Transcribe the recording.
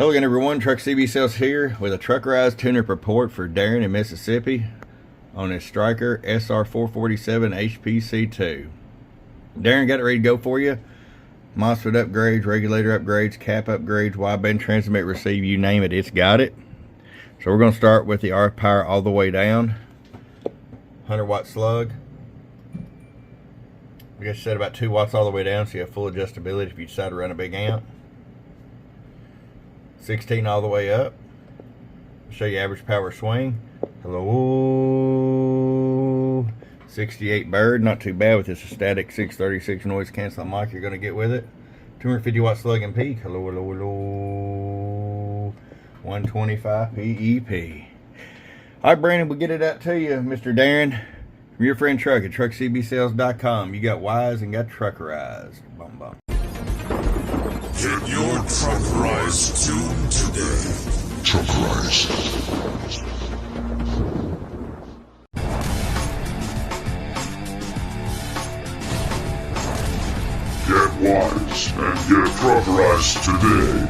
Hello again everyone, Truck CB Sales here with a Truckerized tune-up report for Darren in Mississippi on his Stryker SR-447hpc2. Darren got it ready to go for you. MOSFET upgrades, regulator upgrades, cap upgrades, wideband transmit receive, you name it, it's got it. So we're going to start with the RF power all the way down. 100 watt slug. I guess set about 2 watts all the way down so you have full adjustability if you decide to run a big amp. 16 all the way up. Show you average power swing. Hello. 68 bird, not too bad with this static 636 noise canceling mic you're going to get with it. 250 watt slug and peak. Hello, hello, hello. 125 PEP. All right, Brandon, we'll get it out to you, Mr. Darren, from your friend Truck at truckcbsales.com. You got wise and got truckerized. Bum bum. Get your Truckerized tune today. Truckerized. Get wise and get Truckerized today.